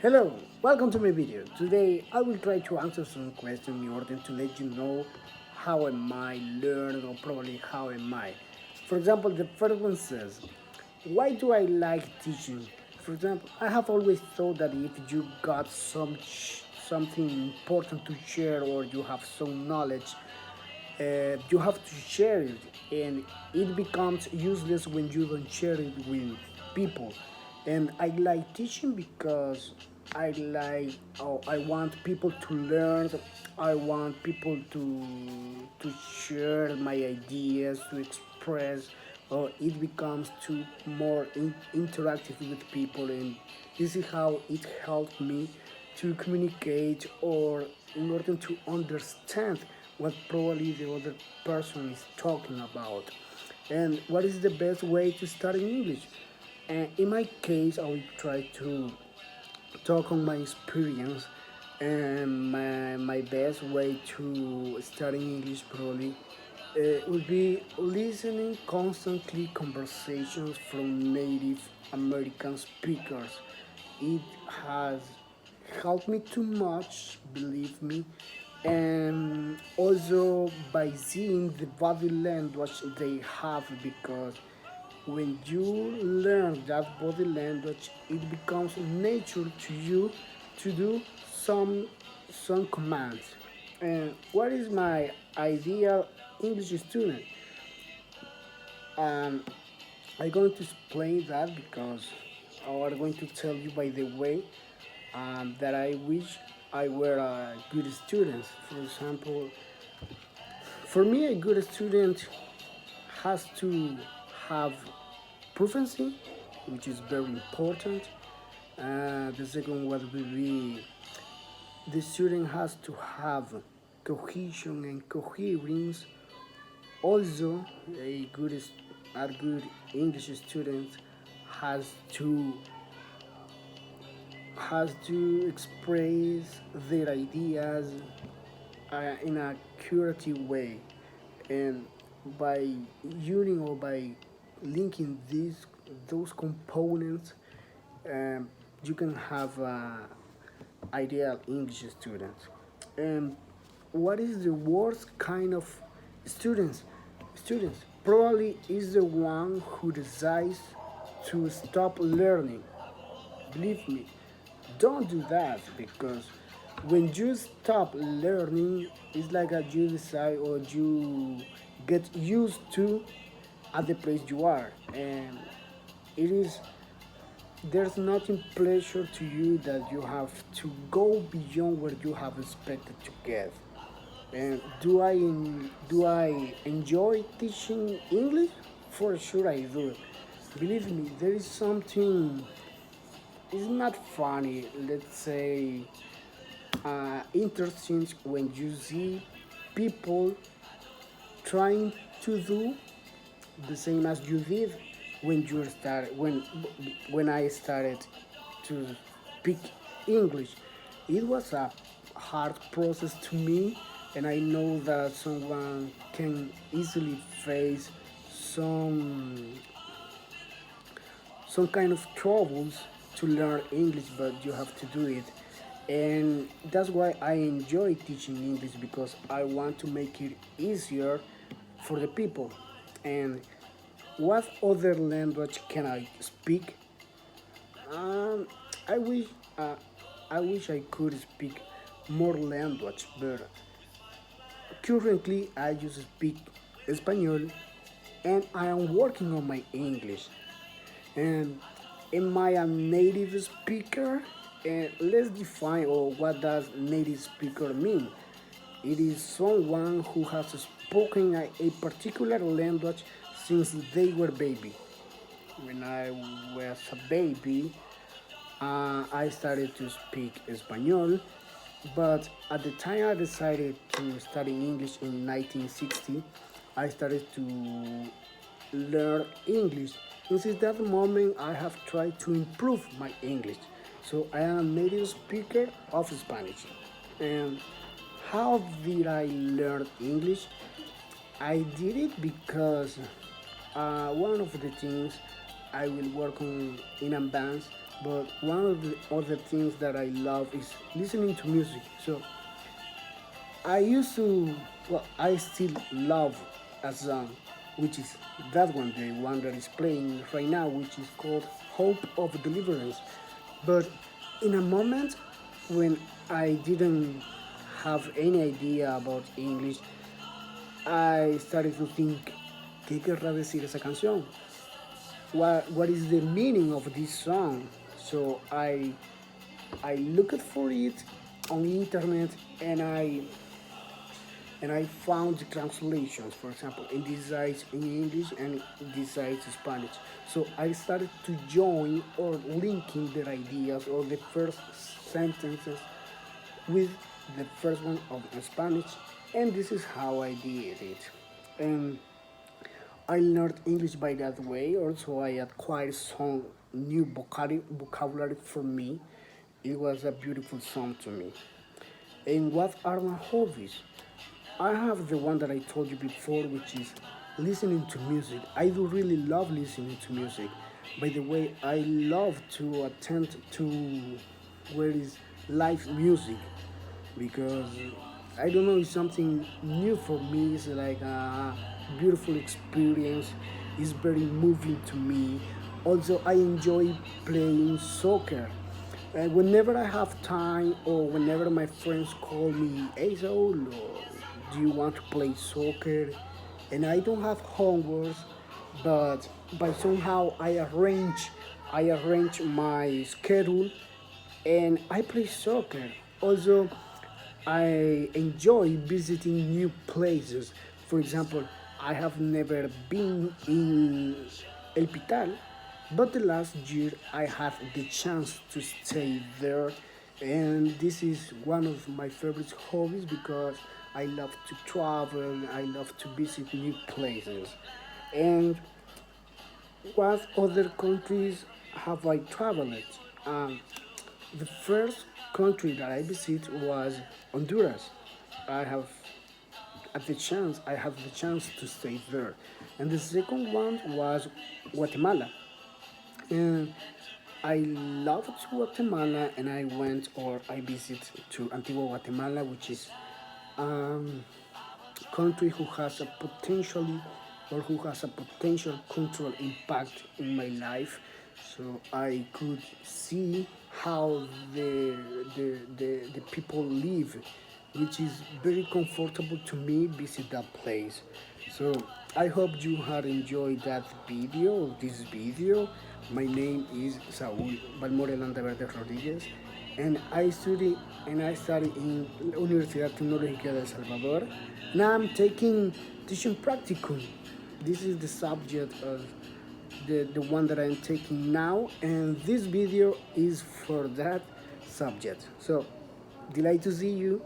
Hello, welcome to my video. Today I will try to answer some questions in order to let you know how am I learn or probably how am I. For example, the first one says, why do I like teaching? For example, I have always thought that if you got something important to share or you have some knowledge, you have to share it, and it becomes useless when you don't share it with people. And I like teaching because I want people to learn. I want people to share my ideas, to express, or it becomes too more interactive with people, and this is how it helped me to communicate or in order to understand what probably the other person is talking about. And what is the best way to start in English? And in my case, I will try to talk on my experience, and my best way to study English probably would be listening constantly conversations from Native American speakers. It has helped me too much, believe me, and also by seeing the body language they have, because when you learn that body language, it becomes natural to you to do some some commands. And what is my ideal English student? Um, I'm going to explain that because I'm going to tell you by the way that I wish I were a good student. For example, for me, a good student has to have proficiency, which is very important. The second one will be the student has to have cohesion and coherence. Also, a good English student has to express their ideas in a curative way, and by using or by linking those components, um, you can have ideal English student. And what is the worst kind of students? Students probably is the one who decides to stop learning. Believe me, don't do that, because when you stop learning, it's like a you decide or you get used to at the place you are, and it is there's nothing pleasure to you that you have to go beyond where you have expected to get. And do I enjoy teaching English? For sure I do. Believe me, there is something. It's not funny. Let's say interesting when you see people trying to do the same as you did when I started to speak English. It was a hard process to me, and I know that someone can easily face some some kind of troubles to learn English, but you have to do it. And that's why I enjoy teaching English, because I want to make it easier for the people. And what other language can I speak? Um, I wish uh, I wish I could speak more language, but currently I just speak Espanol, and I am working on my English. And am I a native speaker? And let's define or what does native speaker mean. It is someone who has spoken a particular language since they were baby. When I was a baby, I started to speak Espanol, but at the time I decided to study English in 1960, I started to learn English. And since that moment, I have tried to improve my English. So I am a native speaker of Spanish. And how did I learn English? I did it because one of the things I will work on in advance But one of the other things that I love is listening to music. So I used to, well, I still love a song, which is that one, the one that is playing right now, which is called Hope of Deliverance. But in a moment when I didn't have any idea about English, I started to think, ¿qué querrá decir esa canción? What is the meaning of this song? So I looked for it on the internet, and I found the translations, for example, in this site in English and this site in Spanish. So I started to join or linking their ideas or the first sentences with the first one of Spanish, and this is how I did it. And I learned English by that way. Also, I acquired some new vocabulary for me. It was a beautiful song to me. And what are my hobbies? I have the one that I told you before, which is listening to music. I do really love listening to music. By the way, I love to attend to where is live music because I don't know, it's something new for me. It's like a beautiful experience. It's very moving to me. Also, I enjoy playing soccer. Whenever I have time or whenever my friends call me, hey Saul, do you want to play soccer? And I don't have homework, but by somehow I arrange my schedule and I play soccer. Also, I enjoy visiting new places. For example, I have never been in El Pital, but the last year I had the chance to stay there, and this is one of my favorite hobbies because I love to travel, I love to visit new places. And what other countries have I traveled? Um, the first country that I visited was Honduras. I have I had the chance to stay there, and the second one was Guatemala. And I loved Guatemala, and I went or I visited to Antigua Guatemala, which is um, country who has a potentially or who has a potential cultural impact in my life. So I could see how the people live, which is very comfortable to me visit that place. So I hope you had enjoyed that video, this video. My name is Saúl Balmore Landaverde Rodríguez, and I study in la Universidad Tecnológica de El Salvador. Now I'm taking teaching practicum. This is the subject of the one that I'm taking now, and this video is for that subject. So, delight to see you.